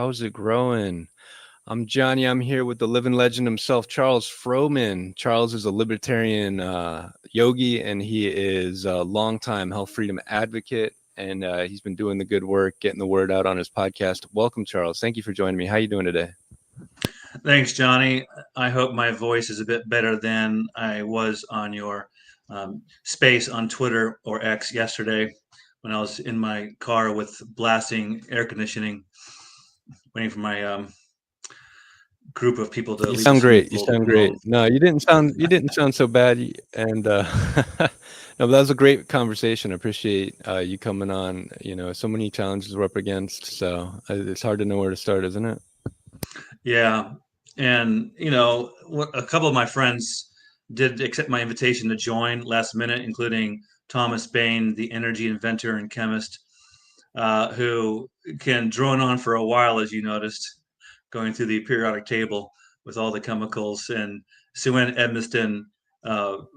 How's it growing? I'm Johnny. I'm here with the living legend himself, Charles Frohman. Charles is a libertarian yogi, and he is a longtime health freedom advocate. And he's been doing the good work, getting the word out on his podcast. Welcome, Charles. Thank you for joining me. How you doing today? Thanks, Johnny. I hope my voice is a bit better than I was on your space on Twitter or X yesterday when I was in my car with blasting air conditioning, waiting for my group of people to You leave the sound swimming great. You pool to sound come great. home. No, you didn't sound so bad. And no, but that was a great conversation. I appreciate you coming on. So many challenges we're up against, so it's hard to know where to start, isn't it? Yeah, and a couple of my friends did accept my invitation to join last minute, including Thomas Bain, the energy inventor and chemist, who can drone on for a while, as you noticed, going through the periodic table with all the chemicals. And Sue-Ann Edmiston,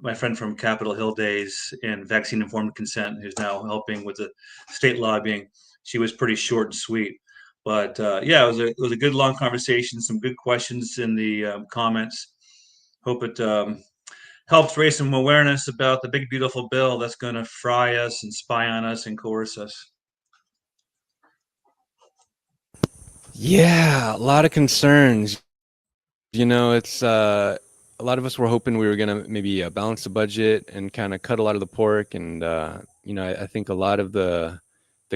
my friend from Capitol Hill days and vaccine informed consent, who's now helping with the state lobbying, she was pretty short and sweet. But yeah, it was a good long conversation. Some good questions in the comments. Hope it helps raise some awareness about the big beautiful bill that's going to fry us and spy on us and coerce us. Yeah, a lot of concerns. It's a lot of us were hoping we were gonna maybe balance the budget and kind of cut a lot of the pork, and I think a lot of the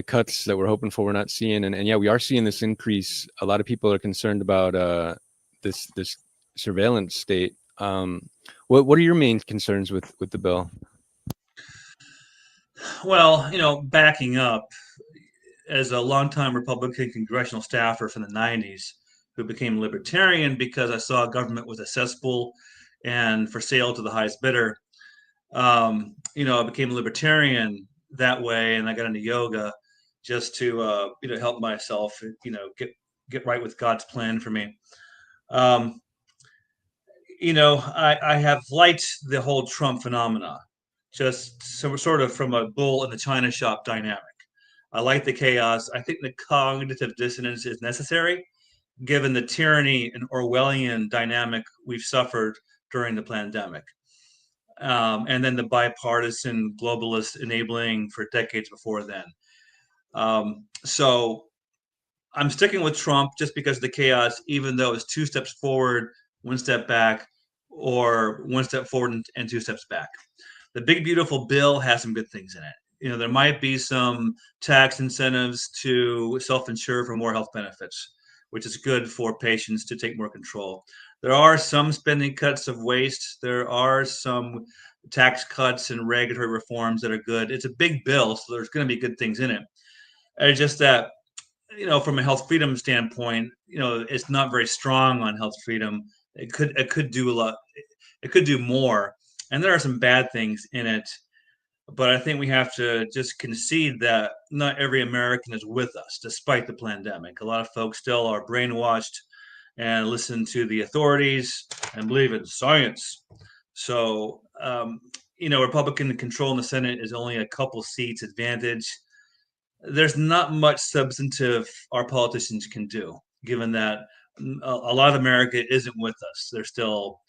cuts that we're hoping for we're not seeing, and yeah, we are seeing this increase. A lot of people are concerned about this surveillance state. What are your main concerns with the bill? Well, backing up, as a longtime Republican congressional staffer from the 90s who became libertarian because I saw government was a cesspool and for sale to the highest bidder, I became a libertarian that way, and I got into yoga just to help myself, get right with God's plan for me. Um, I have liked the whole Trump phenomena, just sort of from a bull in the china shop dynamic. I like the chaos. I think the cognitive dissonance is necessary given the tyranny and Orwellian dynamic we've suffered during the pandemic. And then the bipartisan globalist enabling for decades before then. So I'm sticking with Trump just because of the chaos, even though it's two steps forward, one step back, or one step forward and two steps back. The big beautiful bill has some good things in it. There might be some tax incentives to self-insure for more health benefits, which is good for patients to take more control. There are some spending cuts of waste. There are some tax cuts and regulatory reforms that are good. It's a big bill, so there's going to be good things in it. It's just that, from a health freedom standpoint, it's not very strong on health freedom. It could do a lot. It could do more, and there are some bad things in it. But I think we have to just concede that not every American is with us, despite the pandemic. A lot of folks still are brainwashed and listen to the authorities and believe in science. So, Republican control in the Senate is only a couple seats advantage. There's not much substantive our politicians can do, given that a lot of America isn't with us. They're still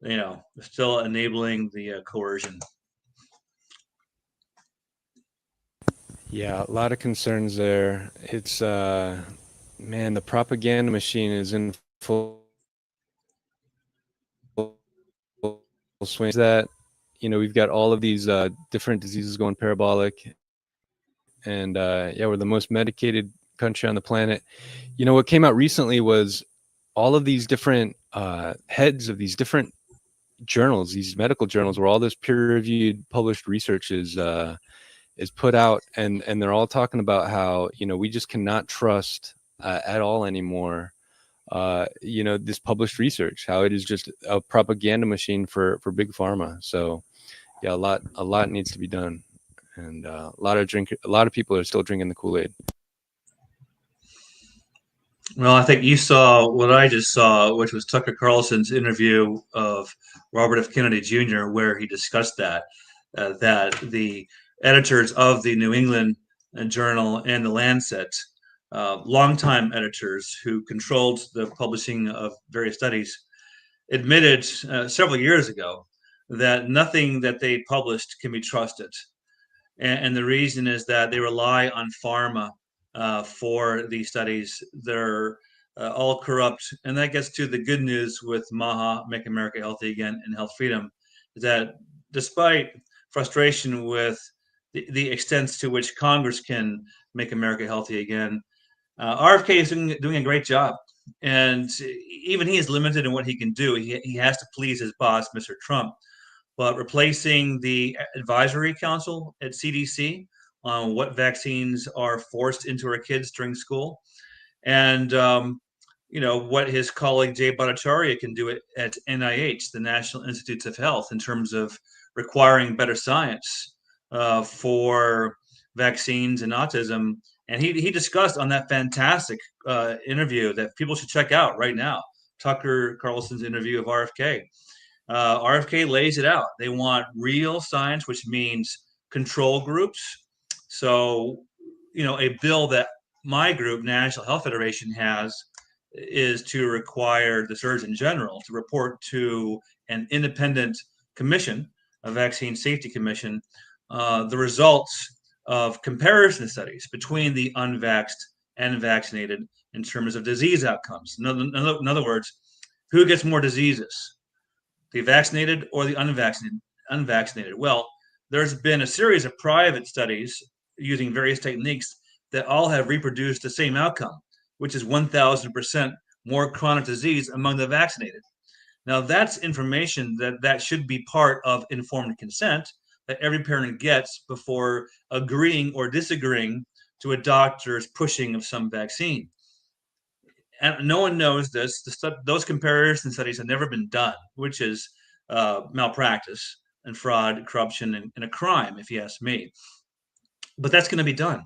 enabling the coercion. Yeah, a lot of concerns there. It's man, the propaganda machine is in full swing. That we've got all of these different diseases going parabolic, and yeah, we're the most medicated country on the planet. What came out recently was all of these different heads of these different journals, these medical journals, where all this peer-reviewed published research is put out, and they're all talking about how we just cannot trust at all anymore. This published research, how it is just a propaganda machine for big pharma. So yeah, a lot needs to be done, and a lot of people are still drinking the Kool-Aid. Well, I think you saw what I just saw, which was Tucker Carlson's interview of Robert F. Kennedy Jr., where he discussed that the editors of the New England Journal and the Lancet longtime editors who controlled the publishing of various studies admitted several years ago that nothing that they published can be trusted. And the reason is that they rely on pharma for these studies. They're all corrupt. And that gets to the good news with MAHA, Make America Healthy Again, and Health Freedom, is that despite frustration with the extent to which Congress can make America healthy again, RFK is doing a great job. And even he is limited in what he can do. He has to please his boss, Mr. Trump. But replacing the advisory council at CDC on what vaccines are forced into our kids during school, and what his colleague Jay Bhattacharya can do at NIH, the National Institutes of Health, in terms of requiring better science for vaccines and autism. And he discussed on that fantastic interview that people should check out right now, Tucker Carlson's interview of RFK. RFK lays it out. They want real science, which means control groups. So, a bill that my group, National Health Federation, has is to require the Surgeon General to report to an independent commission, a vaccine safety commission, the results of comparison studies between the unvaxxed and vaccinated in terms of disease outcomes. In other words, who gets more diseases, the vaccinated or the unvaccinated. Well, there's been a series of private studies using various techniques that all have reproduced the same outcome, which is 1,000% more chronic disease among the vaccinated. Now, that's information that should be part of informed consent that every parent gets before agreeing or disagreeing to a doctor's pushing of some vaccine. And no one knows this. Those comparison studies have never been done, which is malpractice and fraud, corruption, and a crime, if you ask me. But that's going to be done.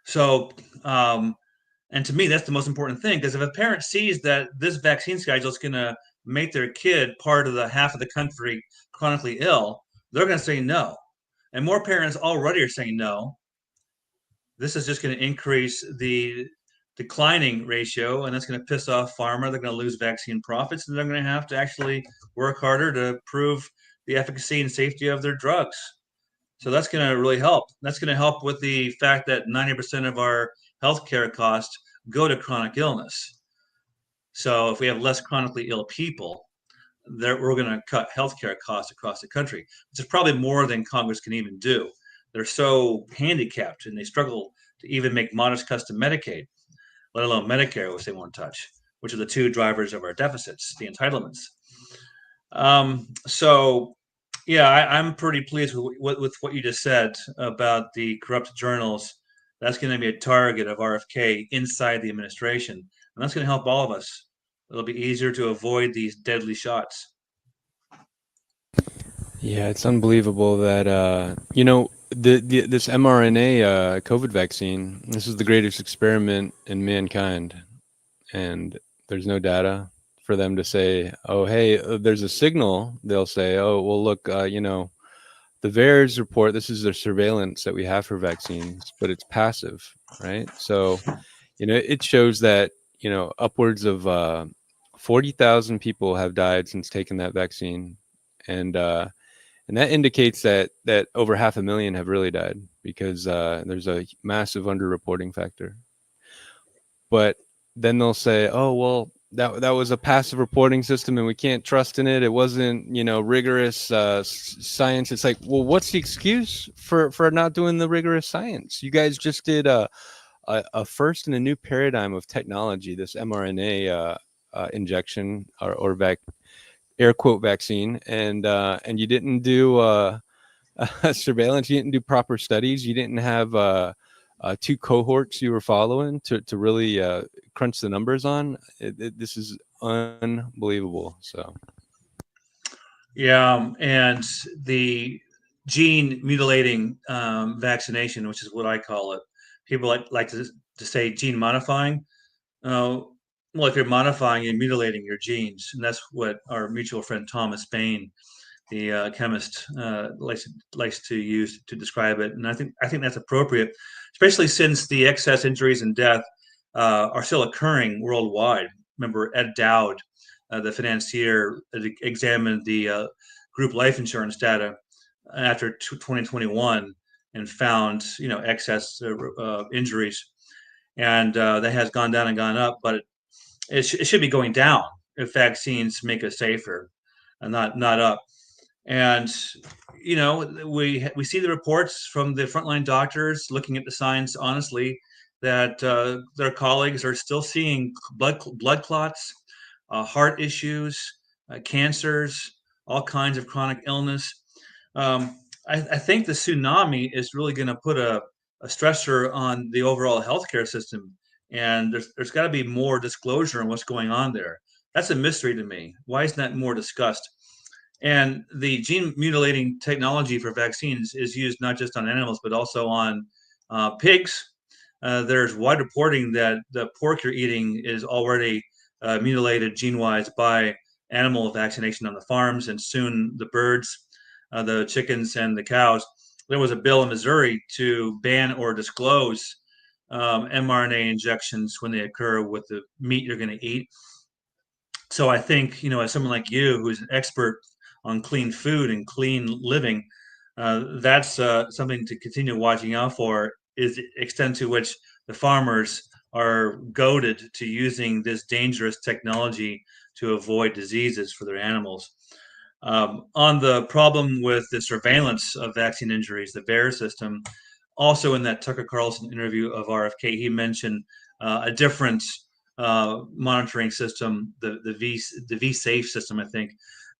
So, and to me, that's the most important thing, because if a parent sees that this vaccine schedule is going to make their kid part of the half of the country chronically ill, they're going to say no. And more parents already are saying no. This is just going to increase the declining ratio, and that's going to piss off pharma. They're going to lose vaccine profits, and they're going to have to actually work harder to prove the efficacy and safety of their drugs. So that's going to really help. That's going to help with the fact that 90% of our healthcare costs go to chronic illness. So if we have less chronically ill people, we're going to cut healthcare costs across the country, which is probably more than Congress can even do. They're so handicapped, and they struggle to even make modest cuts to Medicaid, let alone Medicare, which they won't touch, which are the two drivers of our deficits, the entitlements. So, yeah, I'm pretty pleased with what you just said about the corrupt journals. That's going to be a target of RFK inside the administration, and that's going to help all of us. It'll be easier to avoid these deadly shots. Yeah, it's unbelievable that this mRNA COVID vaccine. This is the greatest experiment in mankind, and there's no data for them to say, "Oh, hey, there's a signal." They'll say, "Oh, well, look, the VAERS report. This is the surveillance that we have for vaccines, but it's passive, right? So, it shows that upwards of 40,000 people have died since taking that vaccine, and that indicates that over 500,000 have really died because there's a massive underreporting factor. But then they'll say, "Oh, well, that was a passive reporting system, and we can't trust in it. It wasn't, rigorous science." It's like, well, what's the excuse for not doing the rigorous science? You guys just did a first in a new paradigm of technology, this mRNA injection or air quote vaccine, and you didn't do surveillance. You didn't do proper studies. You didn't have two cohorts you were following to really crunch the numbers on. This is unbelievable. So Yeah, and the gene mutilating vaccination, which is what I call it. People like to say gene modifying. Well, if you're modifying, you're mutilating your genes, and that's what our mutual friend Thomas Paine the chemist likes to use to describe it, and I think that's appropriate, especially since the excess injuries and death are still occurring worldwide. Remember, Ed Dowd, the financier, examined the group life insurance data after 2021 and found excess injuries, and that has gone down and gone up, but it should be going down if vaccines make us safer, and not up. And we see the reports from the frontline doctors looking at the science honestly that their colleagues are still seeing blood clots, heart issues, cancers, all kinds of chronic illness. I think the tsunami is really going to put a stressor on the overall healthcare system, and there's got to be more disclosure on what's going on there. That's a mystery to me. Why isn't that more discussed? And the gene mutilating technology for vaccines is used not just on animals, but also on pigs. There's wide reporting that the pork you're eating is already mutilated gene wise by animal vaccination on the farms, and soon the birds, the chickens, and the cows. There was a bill in Missouri to ban or disclose mRNA injections when they occur with the meat you're going to eat. So I think, as someone like you, who's an expert on clean food and clean living, that's something to continue watching out for. Is the extent to which the farmers are goaded to using this dangerous technology to avoid diseases for their animals. On the problem with the surveillance of vaccine injuries, the VAERS system, also in that Tucker Carlson interview of RFK, he mentioned a different monitoring system, the V Safe system, I think,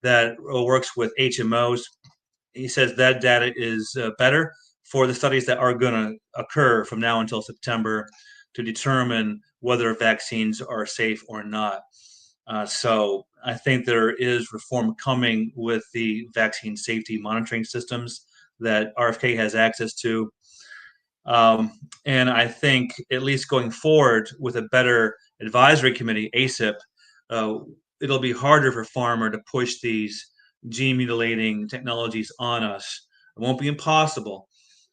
that works with HMOs. He says that data is better for the studies that are going to occur from now until September to determine whether vaccines are safe or not. So I think there is reform coming with the vaccine safety monitoring systems that RFK has access to. And I think, at least going forward with a better advisory committee, ACIP, uh, it'll be harder for pharma to push these gene mutilating technologies on us. It won't be impossible,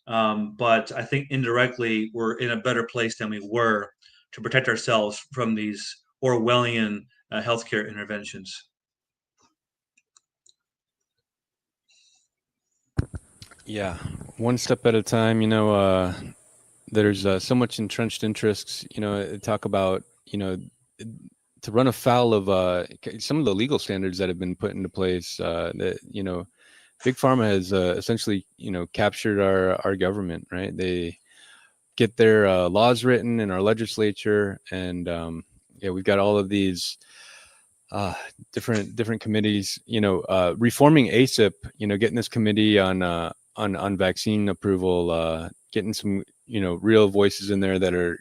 but I think indirectly we're in a better place than we were to protect ourselves from these Orwellian healthcare interventions. Yeah, one step at a time. There's so much entrenched interests. Talk about to run afoul of some of the legal standards that have been put into place. That big pharma has essentially captured our government. Right? They get their laws written in our legislature, and yeah, we've got all of these uh, different committees. Reforming ACIP. Getting this committee on vaccine approval, getting some real voices in there that are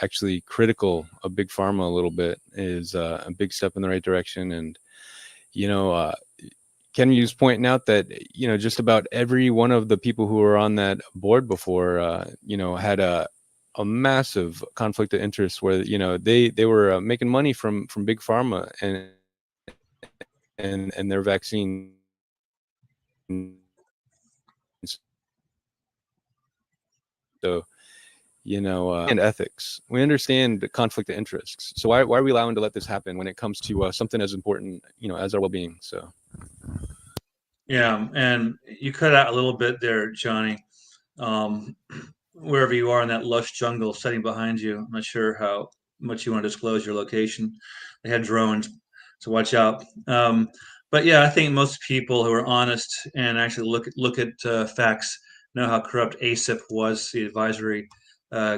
actually critical of big pharma a little bit is a big step in the right direction. And you know, uh, Ken was pointing out that just about every one of the people who were on that board before had a massive conflict of interest where they were making money from big pharma and their vaccines. So and ethics. We understand the conflict of interests. So why are we allowing to let this happen when it comes to something as important, as our well-being? So Yeah, and you cut out a little bit there, Johnny. Um, Wherever you are in that lush jungle setting behind you. I'm not sure how much you want to disclose your location. They had drones, so watch out. But yeah, I think most people who are honest and actually look at facts know how corrupt ACIP was, the advisory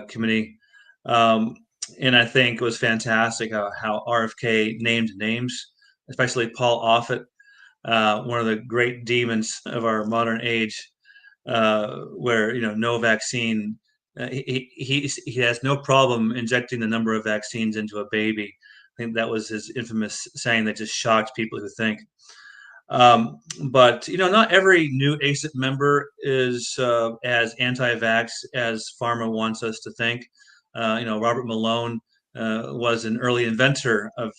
committee. Um, and I think it was fantastic how RFK named names, especially Paul Offit, one of the great demons of our modern age, where no vaccine. He has no problem injecting the number of vaccines into a baby. I think that was his infamous saying that just shocked people who think. But not every new ACIP member is as anti-vax as pharma wants us to think. Robert Malone was an early inventor of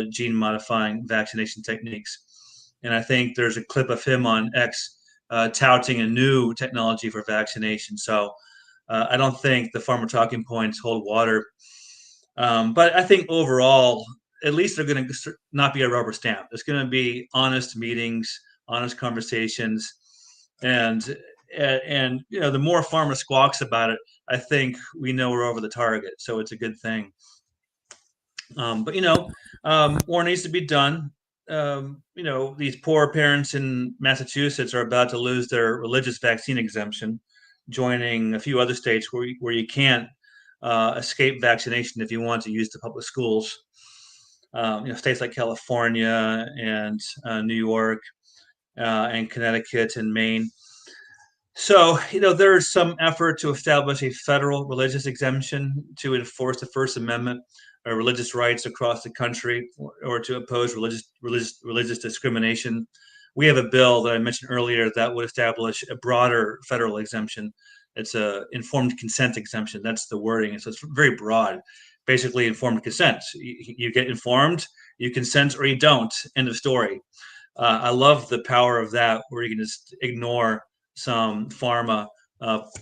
gene modifying vaccination techniques. And I think there's a clip of him on X touting a new technology for vaccination. So I don't think the pharma talking points hold water. But I think overall, at least they're going to not be a rubber stamp. There's going to be honest meetings, honest conversations, and and the more pharma squawks about it, I think we know we're over the target. So it's a good thing. But more needs to be done. These poor parents in Massachusetts are about to lose their religious vaccine exemption, joining a few other states where you can't escape vaccination if you want to use the public schools. States like California and New York and Connecticut and Maine. So, there is some effort to establish a federal religious exemption to enforce the First Amendment or religious rights across the country, or to oppose religious discrimination. We have a bill that I mentioned earlier that would establish a broader federal exemption. It's a informed consent exemption. That's the wording. So it's very broad. Basically, informed consent. You get informed, you consent, or you don't. End of story. I love the power of that, where you can just ignore some pharma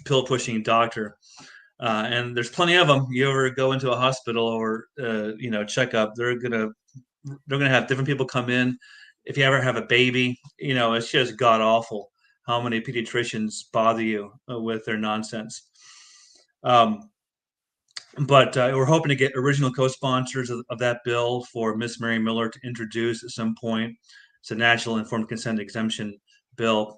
pill pushing doctor. And there's plenty of them. You ever go into a hospital or checkup, they're gonna have different people come in. If you ever have a baby, it's just god awful how many pediatricians bother you with their nonsense. Um, but we're hoping to get original co-sponsors of that bill for Miss Mary Miller to introduce at some point. It's a national informed consent exemption bill.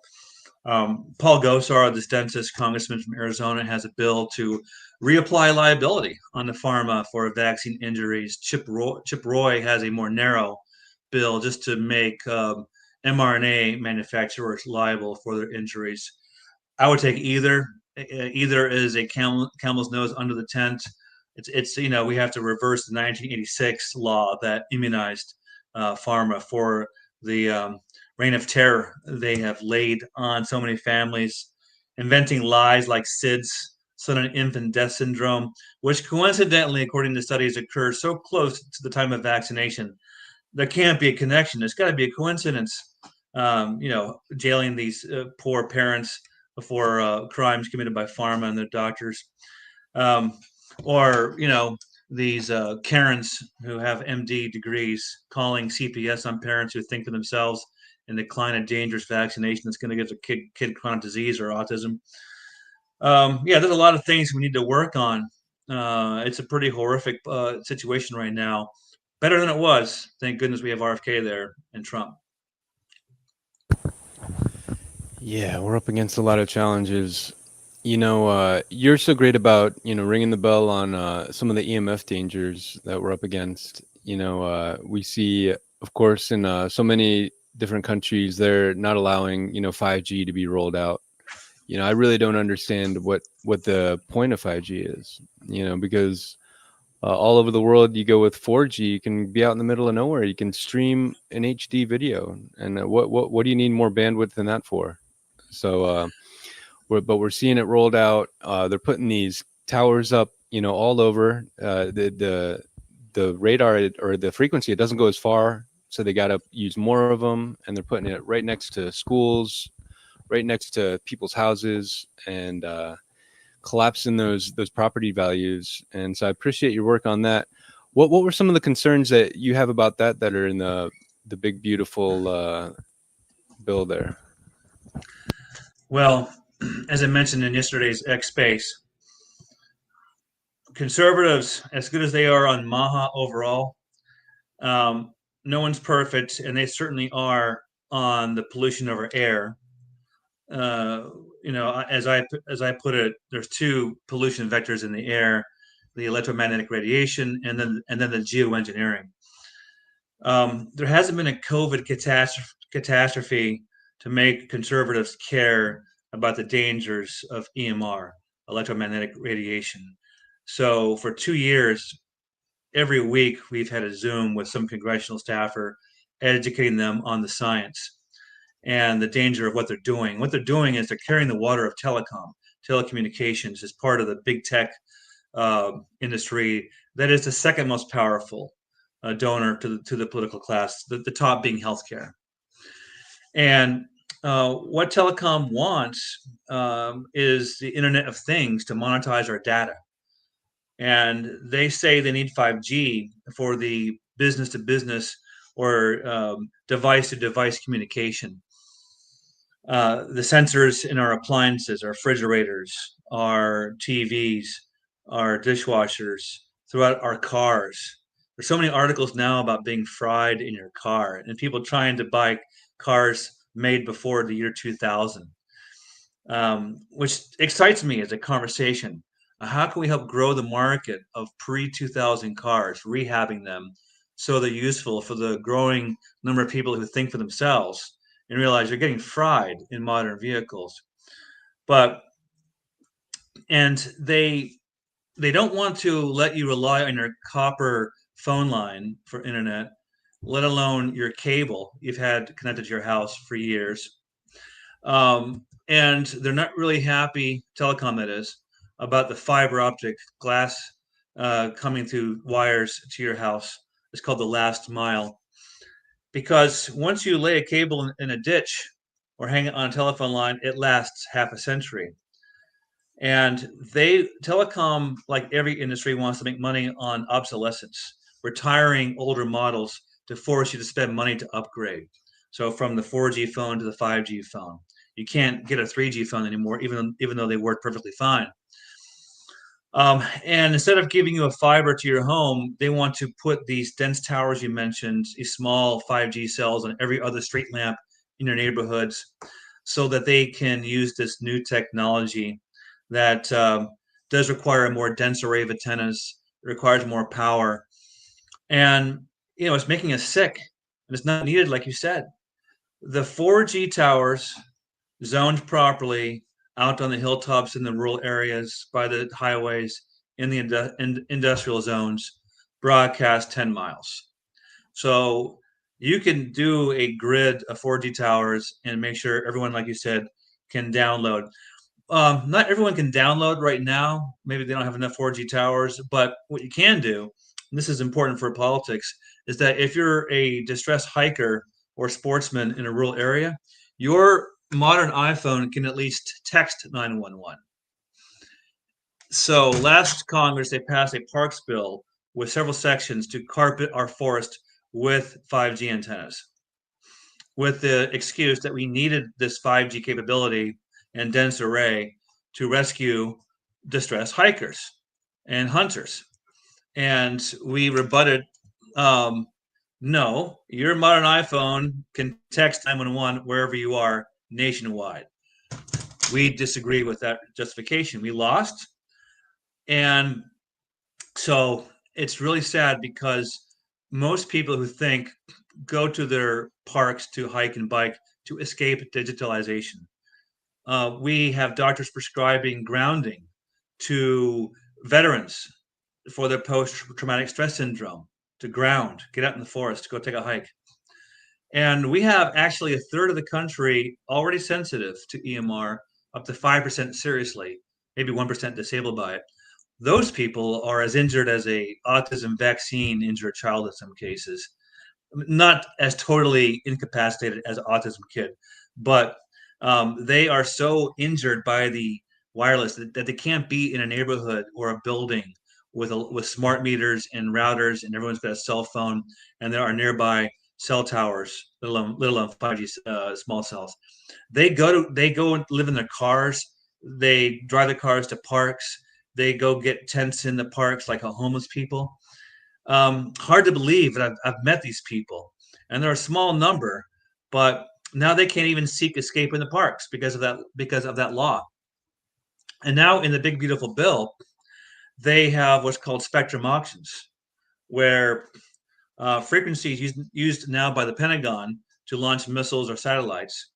Paul Gosar, the dentist congressman from Arizona, has a bill to reapply liability on the pharma for vaccine injuries. Chip Roy has a more narrow bill just to make mRNA manufacturers liable for their injuries. I would take either. Either is a camel's nose under the tent. It's we have to reverse the 1986 law that immunized pharma for the reign of terror they have laid on so many families, inventing lies like SIDS, sudden infant death syndrome, which coincidentally, according to studies, occurs so close to the time of vaccination. There can't be a connection. There's got to be a coincidence. Jailing these poor parents for crimes committed by pharma and their doctors, um, or these Karens who have MD degrees calling CPS on parents who think to themselves and decline a dangerous vaccination that's going to give their kid chronic disease or autism. There's a lot of things we need to work on. It's a pretty horrific situation right now. Better than it was. Thank goodness we have RFK there and Trump. Yeah, we're up against a lot of challenges. You're so great about, ringing the bell on some of the EMF dangers that we're up against. We see, of course, in so many different countries, they're not allowing, 5G to be rolled out. I really don't understand what the point of 5G is, because all over the world, you go with 4G, you can be out in the middle of nowhere. You can stream an HD video. And what do you need more bandwidth than that for? So, we're seeing it rolled out. They're putting these towers up, all over. The radar or the frequency, it doesn't go as far, so they got to use more of them, and they're putting it right next to schools, right next to people's houses, and collapsing those property values. And so I appreciate your work on that. What were some of the concerns that you have about that are in the big beautiful bill there? Well, as I mentioned in yesterday's X Space, conservatives, as good as they are on Maha overall, um, no one's perfect, and they certainly are on the pollution of our air. Uh, as I put it, there's two pollution vectors in the air: the electromagnetic radiation, and then the geoengineering. There hasn't been a COVID catastrophe to make conservatives care about the dangers of EMR, electromagnetic radiation. So for 2 years, every week we've had a Zoom with some congressional staffer educating them on the science and the danger of what they're doing. What they're doing is they're carrying the water of telecommunications as part of the big tech industry that is the second most powerful donor to the political class, the top being healthcare. And what telecom wants is the Internet of Things to monetize our data. And they say they need 5G for the business to business or device to device communication. The sensors in our appliances, our refrigerators, our TVs, our dishwashers, throughout our cars. There's so many articles now about being fried in your car and people trying to buy cars made before the year 2000, which excites me as a conversation. How can we help grow the market of pre 2000 cars, rehabbing them so they're useful for the growing number of people who think for themselves and realize they're getting fried in modern vehicles? But and they don't want to let you rely on your copper phone line for internet, let alone your cable you've had connected to your house for years. And they're not really happy, telecom that is, about the fiber optic glass coming through wires to your house. It's called the last mile. Because once you lay a cable in a ditch or hang it on a telephone line, it lasts half a century. And telecom, like every industry, wants to make money on obsolescence, retiring older models to force you to spend money to upgrade. So from the 4G phone to the 5G phone, you can't get a 3G phone anymore, even though they work perfectly fine. And instead of giving you a fiber to your home, they want to put these dense towers you mentioned, these small 5G cells on every other street lamp in your neighborhoods, so that they can use this new technology that does require a more dense array of antennas. It requires more power, and it's making us sick, and it's not needed, like you said. The 4G towers, zoned properly, out on the hilltops in the rural areas, by the highways, in the industrial zones, broadcast 10 miles. So you can do a grid of 4G towers and make sure everyone, like you said, can download. Not everyone can download right now. Maybe they don't have enough 4G towers. But what you can do, and this is important for politics, is that if you're a distressed hiker or sportsman in a rural area, your modern iPhone can at least text 911. So last Congress, they passed a parks bill with several sections to carpet our forest with 5G antennas, with the excuse that we needed this 5G capability and dense array to rescue distressed hikers and hunters. And we rebutted, no, your modern iPhone can text 911 wherever you are nationwide. We disagree with that justification. We lost. And so it's really sad because most people who think go to their parks to hike and bike to escape digitalization. We have doctors prescribing grounding to veterans for their post-traumatic stress syndrome, to ground, get out in the forest, go take a hike. And we have actually a third of the country already sensitive to EMR, up to 5% seriously, maybe 1% disabled by it. Those people are as injured as a autism vaccine injured child in some cases. Not as totally incapacitated as an autism kid, but they are so injured by the wireless that they can't be in a neighborhood or a building with smart meters and routers, and everyone's got a cell phone, and there are nearby cell towers, let alone 5G small cells. They go and live in their cars. They drive their cars to parks. They go get tents in the parks like homeless people. Hard to believe that I've met these people, and they're a small number, but now they can't even seek escape in the parks because of that law. And now in the big beautiful bill, they have what's called spectrum auctions, where frequencies used now by the Pentagon to launch missiles or satellites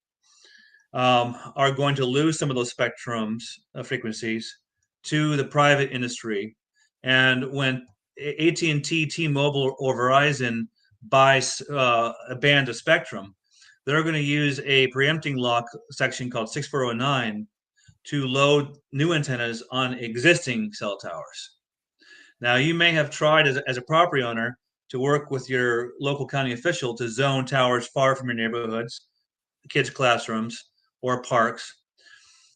are going to lose some of those spectrums frequencies to the private industry. And when AT&T, T-Mobile, or Verizon buys a band of spectrum, they're going to use a preempting lock section called 6409 to load new antennas on existing cell towers. Now, you may have tried as a property owner to work with your local county official to zone towers far from your neighborhoods, kids' classrooms or parks.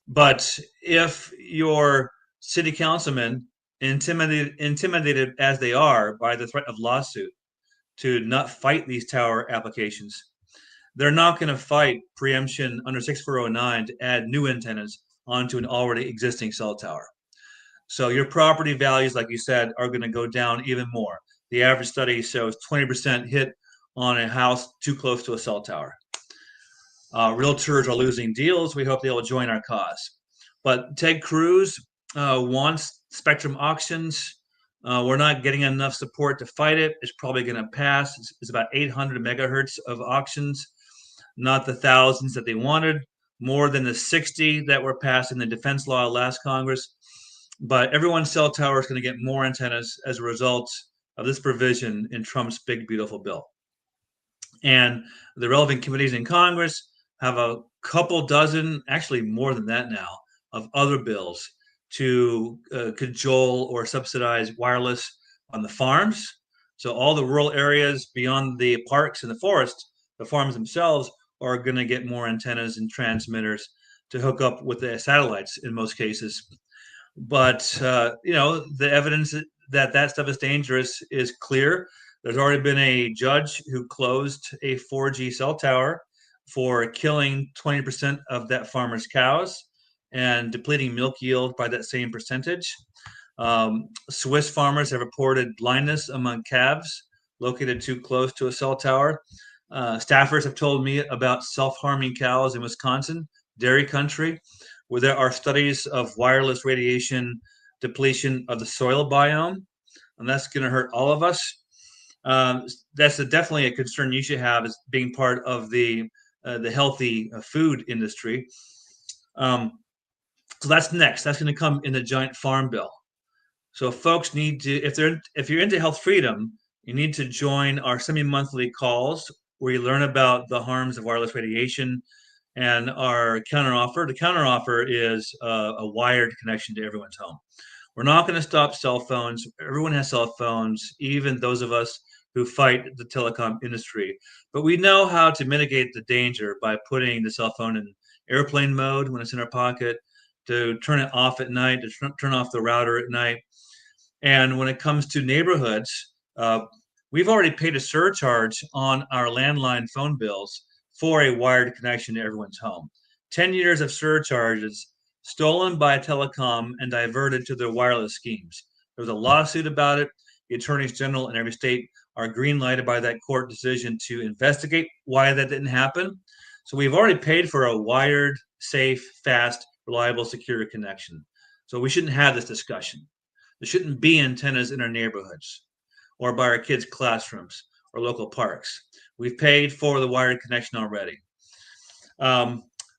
But if your city councilmen, intimidated as they are by the threat of lawsuit to not fight these tower applications, they're not going to fight preemption under 6409 to add new antennas onto an already existing cell tower. So your property values, like you said, are going to go down even more. The average study shows 20% hit on a house too close to a cell tower. Realtors are losing deals. We hope they will join our cause. But Ted Cruz wants spectrum auctions. We're not getting enough support to fight it. It's probably going to pass. It's about 800 megahertz of auctions, not the thousands that they wanted, more than the 60 that were passed in the defense law last Congress. But everyone's cell tower is going to get more antennas as a result of this provision in Trump's big, beautiful bill. And the relevant committees in Congress have a couple dozen, actually more than that now, of other bills to cajole or subsidize wireless on the farms. So all the rural areas beyond the parks and the forests, the farms themselves are going to get more antennas and transmitters to hook up with the satellites in most cases. But the evidence that that stuff is dangerous is clear. There's already been a judge who closed a 4G cell tower for killing 20% of that farmer's cows and depleting milk yield by that same percentage. Swiss farmers have reported blindness among calves located too close to a cell tower. Staffers have told me about self-harming cows in Wisconsin, dairy country, where there are studies of wireless radiation depletion of the soil biome, and that's going to hurt all of us. That's definitely a concern you should have as being part of the healthy food industry. So that's next. That's going to come in the giant farm bill. So folks need to, if you're into health freedom, you need to join our semi-monthly calls where you learn about the harms of wireless radiation and our counteroffer. The counteroffer is a wired connection to everyone's home. We're not going to stop cell phones. Everyone has cell phones, even those of us who fight the telecom industry. But we know how to mitigate the danger by putting the cell phone in airplane mode when it's in our pocket, to turn it off at night, to turn off the router at night. And when it comes to neighborhoods, we've already paid a surcharge on our landline phone bills for a wired connection to everyone's home. 10 years of surcharges stolen by telecom and diverted to their wireless schemes. There was a lawsuit about it. The attorneys general in every state are green lighted by that court decision to investigate why that didn't happen. So we've already paid for a wired, safe, fast, reliable, secure connection. So we shouldn't have this discussion. There shouldn't be antennas in our neighborhoods or by our kids' classrooms or local parks. We've paid for the wired connection already.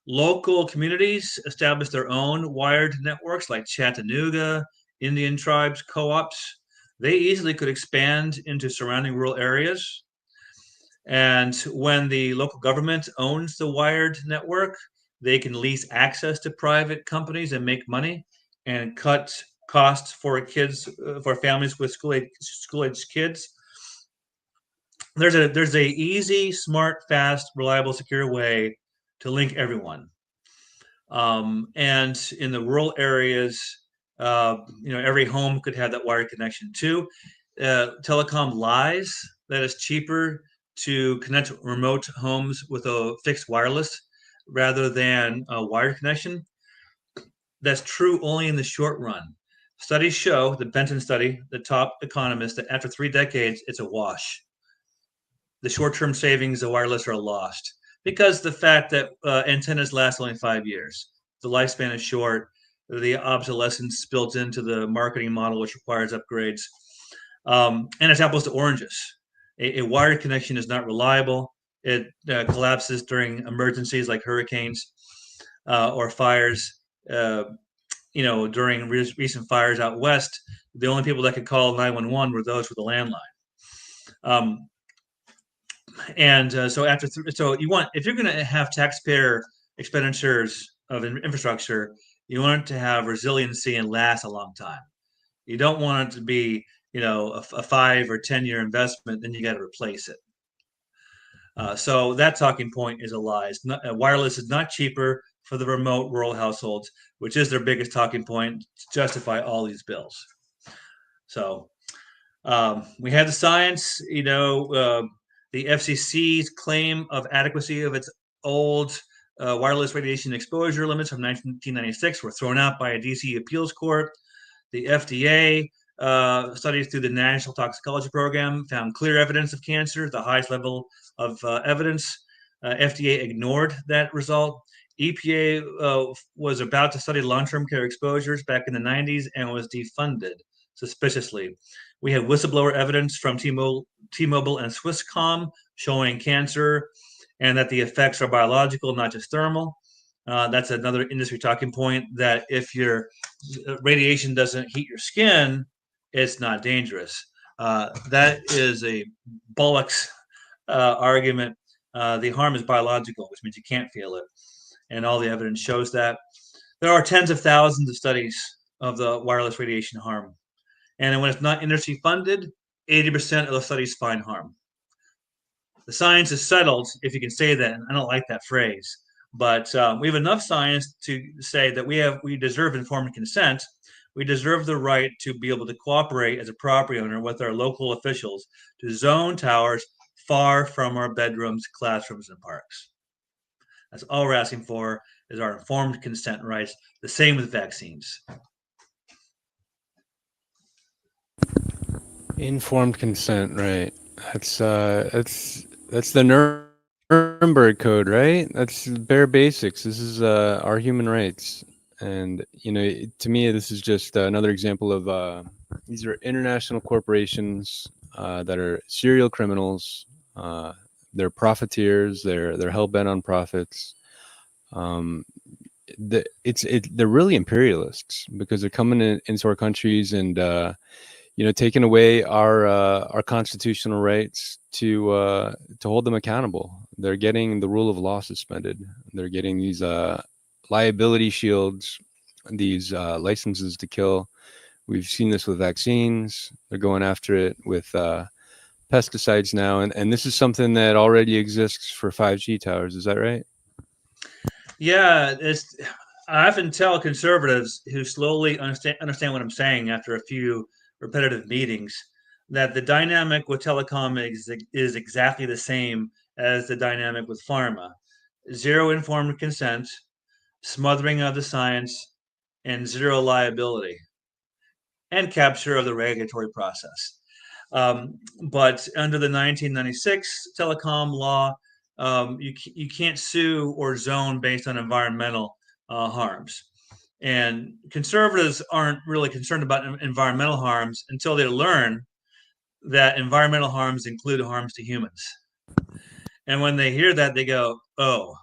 Local communities establish their own wired networks like Chattanooga, Indian tribes, co-ops. They easily could expand into surrounding rural areas. And when the local government owns the wired network, they can lease access to private companies and make money and cut costs for kids, for families with school-age kids. There's a easy, smart, fast, reliable, secure way to link everyone. And in the rural areas, every home could have that wired connection too. Telecom lies that it's cheaper to connect remote homes with a fixed wireless rather than a wired connection. That's true only in the short run. Studies show, the Benton study, the top economist, that after 3 decades, it's a wash. The short-term savings of wireless are lost because the fact that antennas last only 5 years. The lifespan is short. The obsolescence built into the marketing model, which requires upgrades. And it's apples to oranges. A wired connection is not reliable. It collapses during emergencies like hurricanes or fires. During recent fires out west, the only people that could call 911 were those with a landline. So you want, if you're going to have taxpayer expenditures of infrastructure, you want it to have resiliency and last a long time. You don't want it to be, a 5 or 10 year investment, then you got to replace it. So that talking point is a lie. Wireless is not cheaper for the remote rural households, which is their biggest talking point to justify all these bills. So we have the science, the FCC's claim of adequacy of its old wireless radiation exposure limits from 1996 were thrown out by a DC appeals court. The FDA studies through the National Toxicology Program found clear evidence of cancer, the highest level of evidence. FDA ignored that result. EPA was about to study long-term care exposures back in the 90s and was defunded suspiciously. We have whistleblower evidence from T-Mobile and Swisscom showing cancer and that the effects are biological, not just thermal. That's another industry talking point that if your radiation doesn't heat your skin, it's not dangerous. That is a bollocks argument. The harm is biological, which means you can't feel it. And all the evidence shows that. There are tens of thousands of studies of the wireless radiation harm. And when it's not industry funded, 80% of the studies find harm. The science is settled, if you can say that. And I don't like that phrase, but we have enough science to say that we deserve informed consent. We deserve the right to be able to cooperate as a property owner with our local officials to zone towers far from our bedrooms, classrooms, and parks. That's all we're asking for is our informed consent rights. The same with vaccines. Informed consent, right? That's the Nuremberg Code, right? That's bare basics. This is our human rights, and to me, this is just another example of these are international corporations that are serial criminals. They're profiteers. They're hell bent on profits. Um, they're really imperialists because they're coming into our countries and taking away our constitutional rights to hold them accountable. They're getting the rule of law suspended. They're getting these liability shields, these licenses to kill. We've seen this with vaccines. They're going after it with pesticides now, and this is something that already exists for 5G towers. Is that right? Yeah, I often tell conservatives who slowly understand what I'm saying after a few repetitive meetings that the dynamic with telecom is exactly the same as the dynamic with pharma. Zero informed consent, smothering of the science, and zero liability, and capture of the regulatory process. But under the 1996 telecom law, you can't sue or zone based on environmental harms. And conservatives aren't really concerned about environmental harms until they learn that environmental harms include harms to humans. And when they hear that, they go, oh,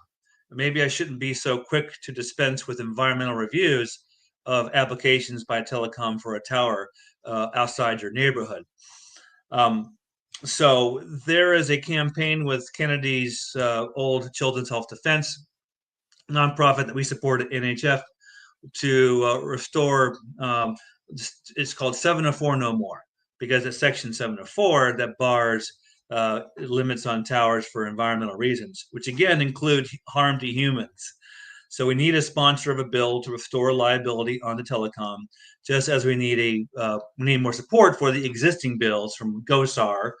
maybe I shouldn't be so quick to dispense with environmental reviews of applications by telecom for a tower outside your neighborhood. Um, so there is a campaign with Kennedy's old Children's Health Defense nonprofit that we support at NHF to restore. It's called 704 No More because it's Section 704 that bars limits on towers for environmental reasons, which again include harm to humans. So we need a sponsor of a bill to restore liability on the telecom, just as we need more support for the existing bills from GOSAR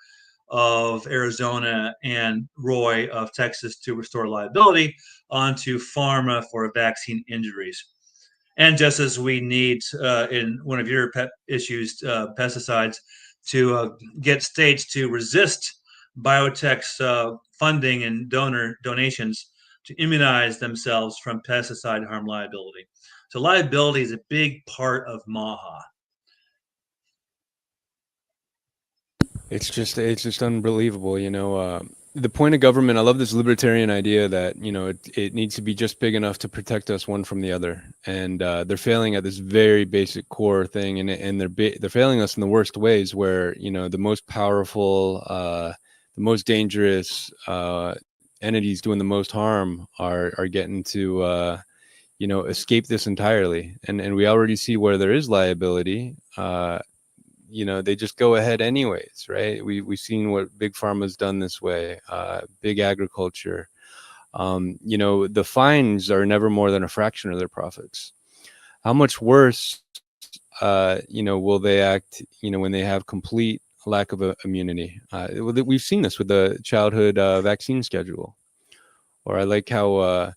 of Arizona and Roy of Texas to restore liability onto pharma for vaccine injuries. And just as we need in one of your pet issues, pesticides, to get states to resist biotech's funding and donations to immunize themselves from pesticide harm liability. So liability is a big part of MAHA. It's just unbelievable. The point of government. I love this libertarian idea that it needs to be just big enough to protect us one from the other, and they're failing at this very basic core thing, and they're failing us in the worst ways, where the most powerful, the most dangerous entities doing the most harm are getting to escape this entirely, and we already see where there is liability. they just go ahead anyways, right? We've seen what big pharma's done this way, big agriculture. The fines are never more than a fraction of their profits. How much worse, will they act, when they have complete lack of immunity? We've seen this with the childhood vaccine schedule, or I like how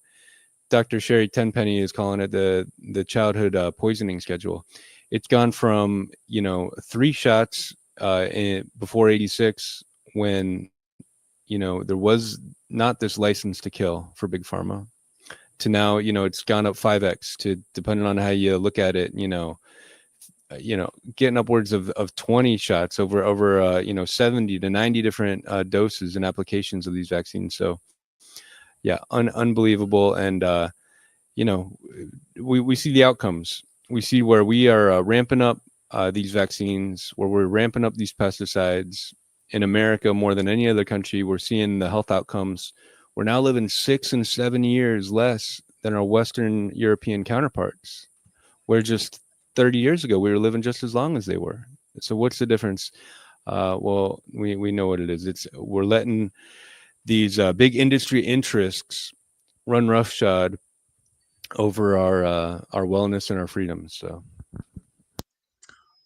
Dr. Sherry Tenpenny is calling it the childhood poisoning schedule. It's gone from 3 shots before '86, when there was not this license to kill for big pharma, to now it's gone up 5x, to, depending on how you look at it, getting upwards of 20 shots over 70 to 90 different doses and applications of these vaccines. So yeah, unbelievable. And you know, we see the outcomes. We see where we are ramping up these vaccines, where we're ramping up these pesticides in America more than any other country. We're seeing the health outcomes. We're now living 6 and 7 years less than our Western European counterparts, where just 30 years ago we were living just as long as they were. So what's the difference? Well, we know what it is. We're letting these big industry interests run roughshod over our wellness and our freedoms. So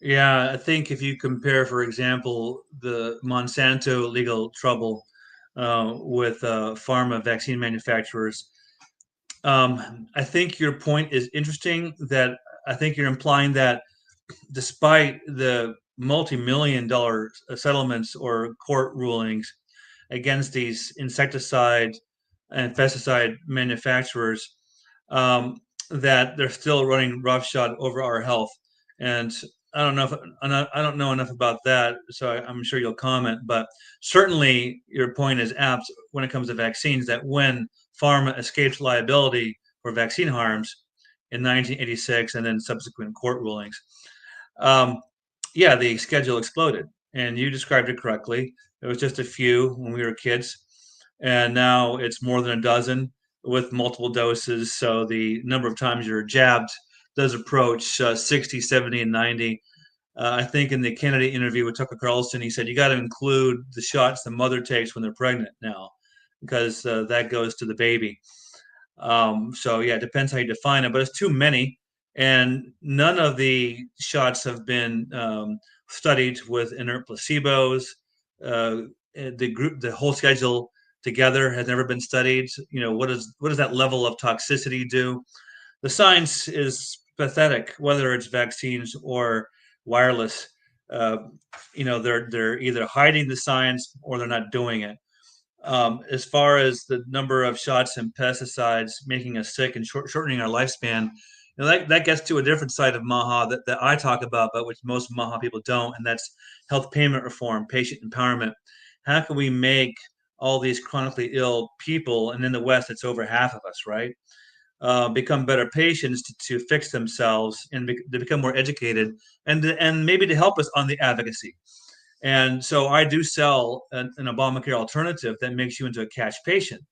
Yeah, I think if you compare, for example, the Monsanto legal trouble with pharma vaccine manufacturers, I think your point is interesting. That I think you're implying that despite the multi-million dollar settlements or court rulings against these insecticide and pesticide manufacturers, um, that they're still running roughshod over our health. And I don't know if I don't know enough about that, so I'm sure you'll comment. But certainly, your point is apt when it comes to vaccines. That when pharma escaped liability for vaccine harms in 1986 and then subsequent court rulings, um, yeah, the schedule exploded, and you described it correctly. It was just a few when we were kids, and now it's more than a dozen with multiple doses. So the number of times you're jabbed does approach 60, 70, and 90. I think in the Kennedy interview with Tucker Carlson, he said you got to include the shots the mother takes when they're pregnant now, because that goes to the baby. So yeah, it depends how you define it, but it's too many, and none of the shots have been studied with inert placebos. The whole schedule together has never been studied. What does that level of toxicity do? The science is pathetic, whether it's vaccines or wireless. Uh, they're either hiding the science or they're not doing it. As far as the number of shots and pesticides making us sick and shortening our lifespan, that gets to a different side of MAHA that I talk about, but which most MAHA people don't, and that's health payment reform, patient empowerment. How can we make all these chronically ill people, and in the West, it's over half of us, right? Become better patients to fix themselves and to become more educated, and maybe to help us on the advocacy. And so I do sell an Obamacare alternative that makes you into a cash patient.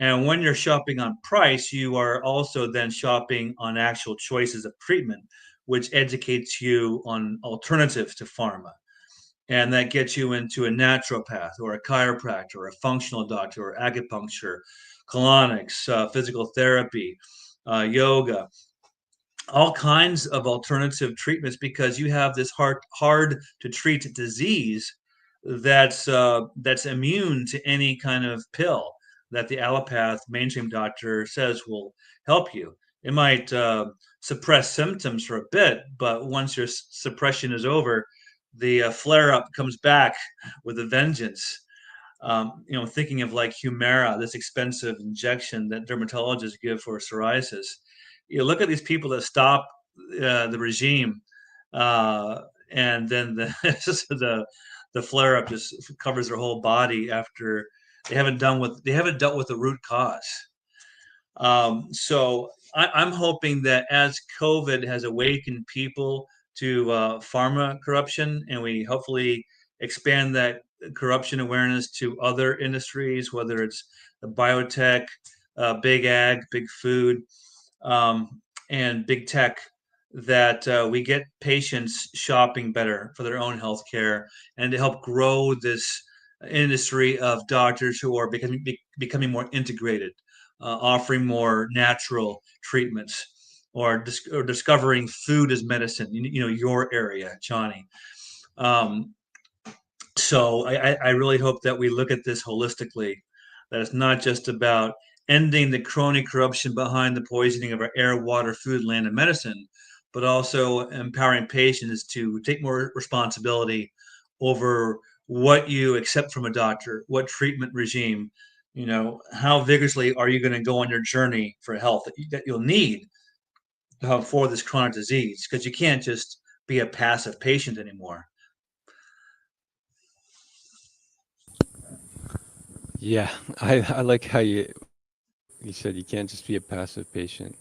And when you're shopping on price, you are also then shopping on actual choices of treatment, which educates you on alternatives to pharma. And that gets you into a naturopath or a chiropractor or a functional doctor or acupuncture, colonics, physical therapy, yoga, all kinds of alternative treatments, because you have this hard to treat disease that's immune to any kind of pill that the allopath mainstream doctor says will help you. It might suppress symptoms for a bit, but once your suppression is over, the flare up comes back with a vengeance. Thinking of like Humira, this expensive injection that dermatologists give for psoriasis. You look at these people that stop the regime, uh, and then the flare up just covers their whole body after they haven't dealt with the root cause. So I'm hoping that as COVID has awakened people to pharma corruption, and we hopefully expand that corruption awareness to other industries, whether it's the biotech, big ag, big food, and big tech, that we get patients shopping better for their own health care and to help grow this industry of doctors who are becoming more integrated, offering more natural treatments or discovering food as medicine, your area, Johnny. Um, so I really hope that we look at this holistically, that it's not just about ending the crony corruption behind the poisoning of our air, water, food, land, and medicine, but also empowering patients to take more responsibility over what you accept from a doctor, what treatment regime, how vigorously are you going to go on your journey for health that you'll need for this chronic disease, because you can't just be a passive patient anymore. Yeah, I like how you said you can't just be a passive patient.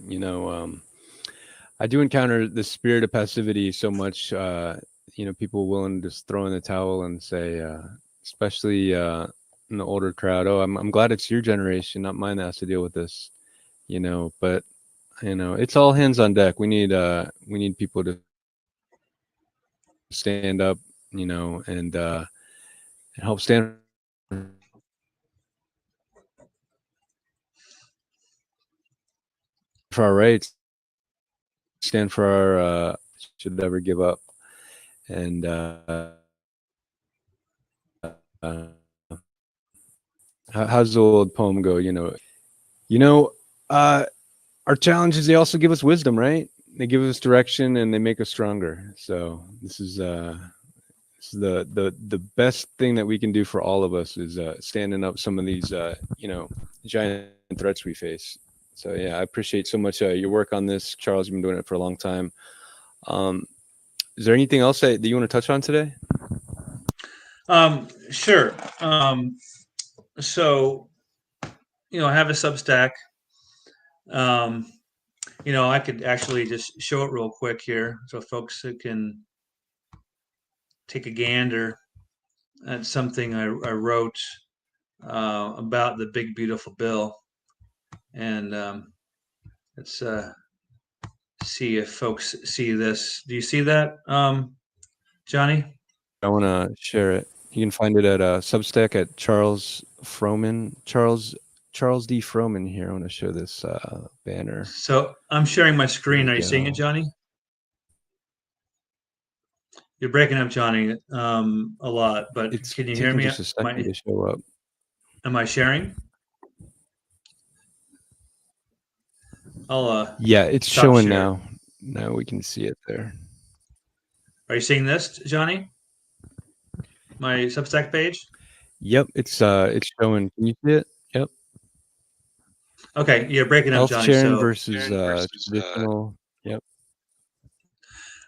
I do encounter the spirit of passivity so much. People willing to just throw in the towel and say, especially in the older crowd, "Oh, I'm glad it's your generation, not mine, that has to deal with this." But it's all hands on deck. We need people to stand up, and help stand for our rights, stand for our should ever give up. And how's the old poem go? You know, uh, our challenges, they also give us wisdom, right? They give us direction and they make us stronger. So this is the best thing that we can do for all of us is standing up some of these giant threats we face. So yeah, I appreciate so much your work on this, Charles. You've been doing it for a long time. Um, is there anything else that you want to touch on today? Sure. So, I have a Substack. Um, I could actually just show it real quick here so folks can take a gander at something I wrote about the big, beautiful bill. And let's see if folks see this. Do you see that, Johnny? I want to share it. You can find it at Substack at Charles Frohman. Charles D. Frohman here. I want to show this banner. So I'm sharing my Here we screen. Are you seeing it, go. Johnny? You're breaking up, Johnny, a lot, but It's can you hear taking me? just a second to show up. Am I sharing? I'll Yeah, it's stop showing share. now. Now we can see it there. Are you seeing this, Johnny? My Substack page? Yep, it's showing. Can you see it? Yep. Okay, you're breaking up, Health Johnny. sharing So, versus traditional. Yep.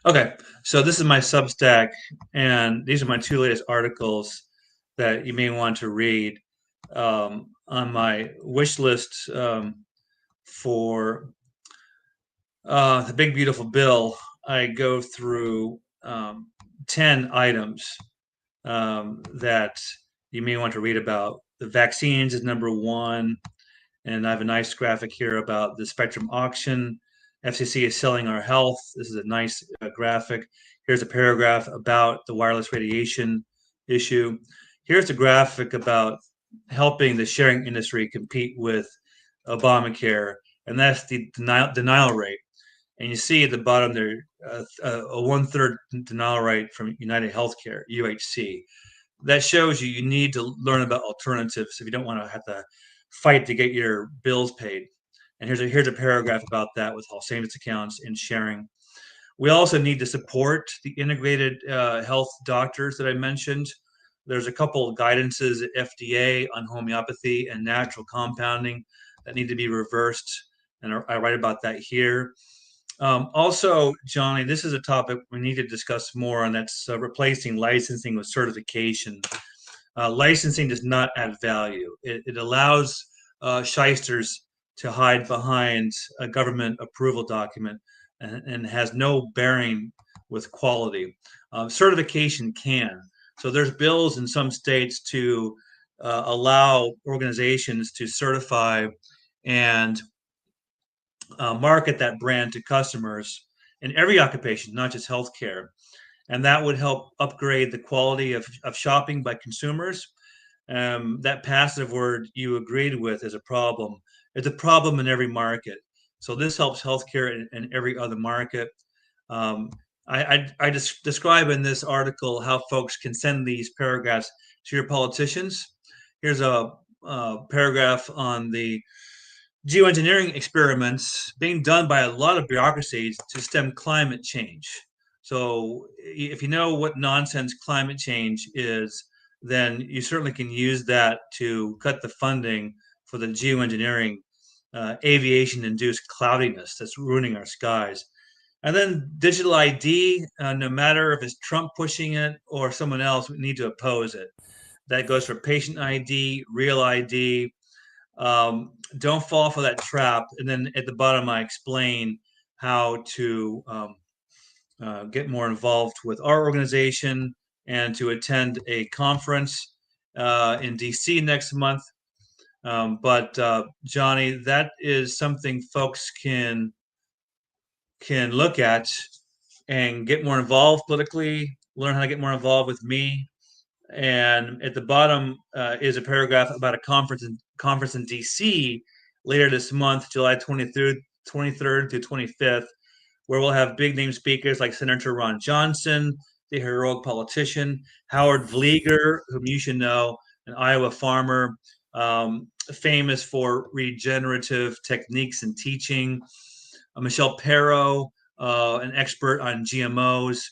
okay, so this is my Substack, and these are my two latest articles that you may want to read on my wish list for the Big Beautiful Bill. I go through 10 items that you may want to read about. The vaccines is number one. And I have a nice graphic here about the Spectrum auction. FCC is selling our health. This is a nice graphic. Here's a paragraph about the wireless radiation issue. Here's a graphic about helping the sharing industry compete with Obamacare, and that's the denial rate. And you see at the bottom there a one-third denial rate from United Healthcare, UHC. That shows you need to learn about alternatives if you don't want to have to fight to get your bills paid. And here's a paragraph about that with all savings accounts and sharing. We also need to support the integrated health doctors that I mentioned. There's a couple of guidances at FDA on homeopathy and natural compounding that need to be reversed, and I write about that here. Also, Johnny, this is a topic we need to discuss more, and that's replacing licensing with certification. Licensing does not add value. It allows shysters to hide behind a government approval document and has no bearing with quality. Certification can. So there's bills in some states to allow organizations to certify and market that brand to customers in every occupation, not just healthcare. And that would help upgrade the quality of shopping by consumers. That passive word you agreed with is a problem. It's a problem in every market. So this helps healthcare in every other market. Um, I describe in this article how folks can send these paragraphs to your politicians. Here's a paragraph on the geoengineering experiments being done by a lot of bureaucracies to stem climate change. So, if you know what nonsense climate change is, then you certainly can use that to cut the funding for the geoengineering aviation induced cloudiness that's ruining our skies. And then digital ID, no matter if it's Trump pushing it or someone else, we need to oppose it. That goes for patient ID, real ID, don't fall for that trap. And then at the bottom, I explain how to get more involved with our organization and to attend a conference in DC next month. But Johnny, that is something folks can look at and get more involved politically. Learn how to get more involved with me. And at the bottom is a paragraph about a conference in DC later this month, July 23rd through 25th, where we'll have big name speakers like Senator Ron Johnson, the heroic politician, Howard Vlieger, whom you should know, an Iowa farmer, famous for regenerative techniques and teaching, Michelle Perro, an expert on GMOs,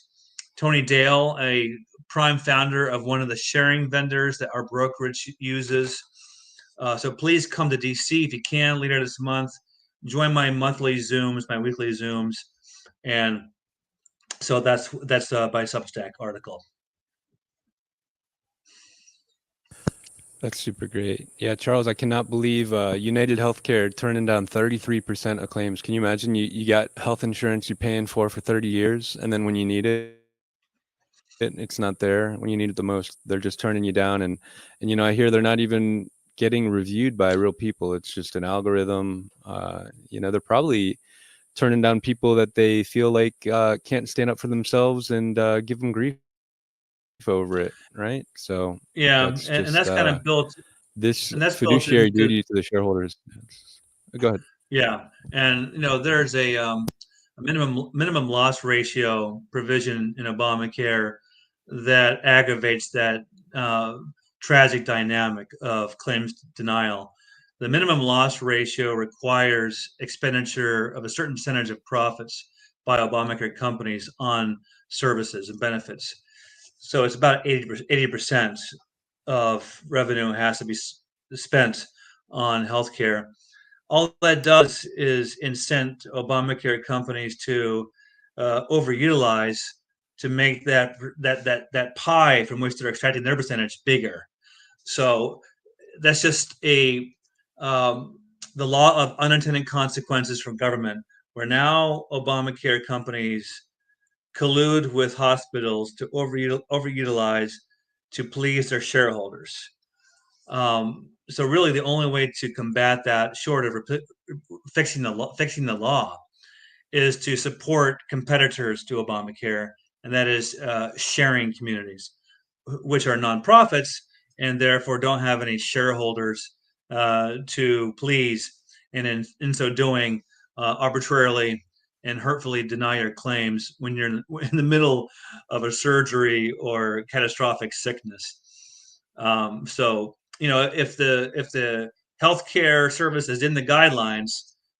Tony Dale, a prime founder of one of the sharing vendors that our brokerage uses. So please come to DC if you can later this month. Join my monthly Zooms, my weekly Zooms, and so that's by Substack article. That's super great. Yeah, Charles, I cannot believe United Healthcare turning down 33% of claims. Can you imagine? You got health insurance you're paying for 30 years, and then when you need it's not there. When you need it the most, they're just turning you down. And I hear they're not even getting reviewed by real people. It's just an algorithm. They're probably turning down people that they feel like can't stand up for themselves and give them grief over it, right? So that's just Yeah, and that's kind of built, this and that's fiduciary built duty to into the shareholders. Go ahead. yeah, and there's a minimum loss ratio provision in Obamacare that aggravates that uh, tragic dynamic of claims denial. The minimum loss ratio requires expenditure of a certain percentage of profits by Obamacare companies on services and benefits. So it's about 80% of revenue has to be spent on healthcare. All that does is incent Obamacare companies to overutilize to make that pie from which they're extracting their percentage bigger. So that's just a the law of unintended consequences from government, where now Obamacare companies collude with hospitals to overutilize to please their shareholders. So really, the only way to combat that, short of fixing the law, is to support competitors to Obamacare, and that is sharing communities, which are nonprofits and therefore don't have any shareholders to please, and in so doing, arbitrarily and hurtfully deny your claims when you're in the middle of a surgery or catastrophic sickness. So if the healthcare service is in the guidelines,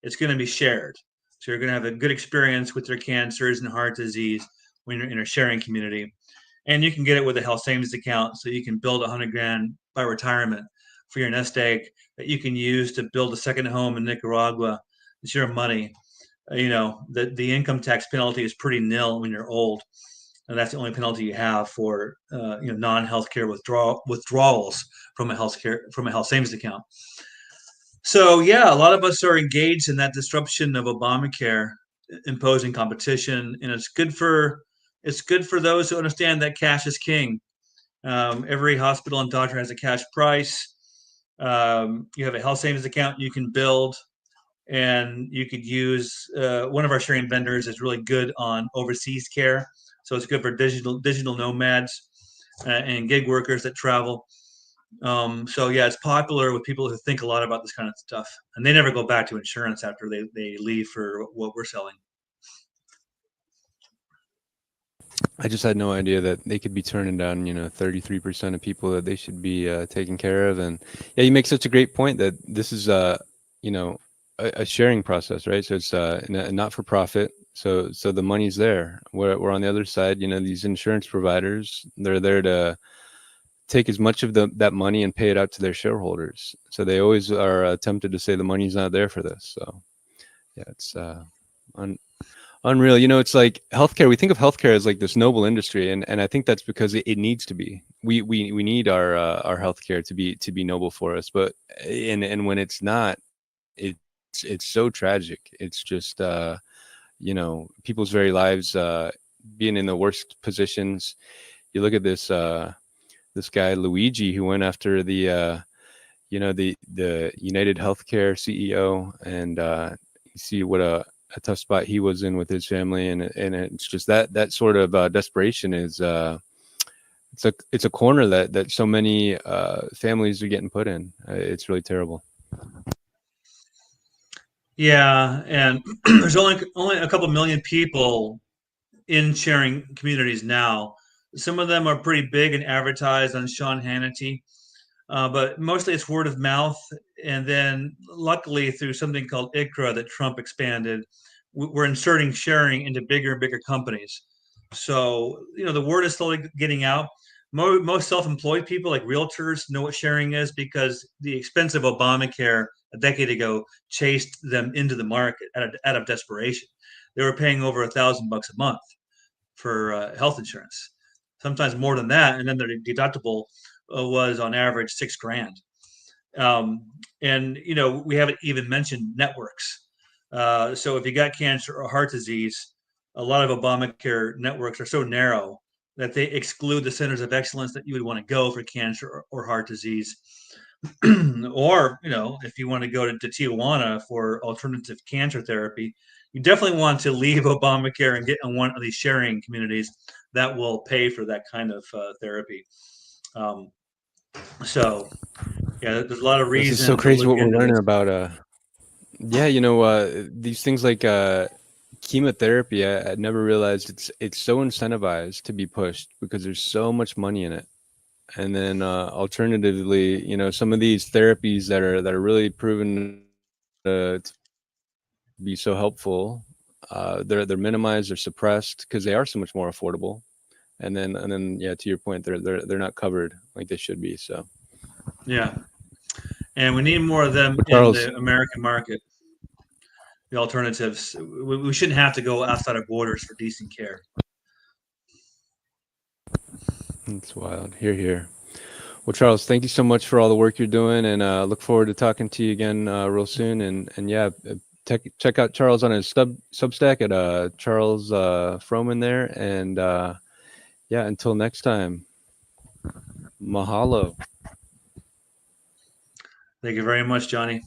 it's going to be shared. So you're going to have a good experience with your cancers and heart disease when you're in a sharing community, and you can get it with a health savings account. So you can build 100 grand by retirement for your nest egg that you can use to build a second home in Nicaragua. It's your money. The income tax penalty is pretty nil when you're old, and that's the only penalty you have for non-healthcare withdrawals from a health savings account. So yeah, a lot of us are engaged in that disruption of Obamacare, imposing competition, and it's good for those who understand that cash is king. Every hospital and doctor has a cash price. You have a health savings account you can build, and you could use one of our sharing vendors is really good on overseas care, so it's good for digital nomads and gig workers that travel. So yeah, it's popular with people who think a lot about this kind of stuff, and they never go back to insurance after they leave for what we're selling. I just had no idea that they could be turning down, 33% of people that they should be taking care of. And yeah, you make such a great point that this is, you know, a sharing process, right? So it's a not for profit. So the money's there. We're on the other side. These insurance providers, they're there to take as much of that money and pay it out to their shareholders. So they always are tempted to say the money's not there for this. So yeah, it's unreal. It's like healthcare. We think of healthcare as like this noble industry, and I think that's because it needs to be. We need our healthcare to be noble for us. But and when it's not, it's so tragic. It's just people's very lives being in the worst positions. You look at this guy Luigi who went after the United Healthcare CEO, and you see what a tough spot he was in with his family, and it's just that sort of desperation is it's a corner that so many families are getting put in. It's really terrible. Yeah, and there's only a couple million people in sharing communities now. Some of them are pretty big and advertised on Sean Hannity, but mostly it's word of mouth. And then, luckily, through something called ICRA that Trump expanded, we're inserting sharing into bigger and bigger companies. So, the word is slowly getting out. Most self-employed people, like realtors, know what sharing is because the expense of Obamacare a decade ago chased them into the market out of desperation. They were paying over $1,000 a month for health insurance, sometimes more than that, and then their deductible was on average 6 grand. Um, and we haven't even mentioned networks. So if you got cancer or heart disease, a lot of Obamacare networks are so narrow that they exclude the centers of excellence that you would want to go for cancer or heart disease. Or if you want to go to Tijuana for alternative cancer therapy, you definitely want to leave Obamacare and get in one of these sharing communities that will pay for that kind of therapy. Um, so yeah, there's a lot of This is so reason to crazy look what we're into learning this. about. Yeah, these things like chemotherapy. I never realized it's so incentivized to be pushed because there's so much money in it. And then alternatively, some of these therapies that are really proven to be so helpful, they're minimized, they're suppressed because they are so much more affordable. And then yeah, to your point, they're not covered like they should be. So, Yeah, and we need more of well, them in Charles, the American market. The alternatives. We shouldn't have to go outside of borders for decent care. it's wild. Here. Well, Charles, thank you so much for all the work you're doing, and look forward to talking to you again real soon. And yeah, check out Charles on his Substack at Charles Frohman there. And yeah, until next time, mahalo. Thank you very much, Johnny.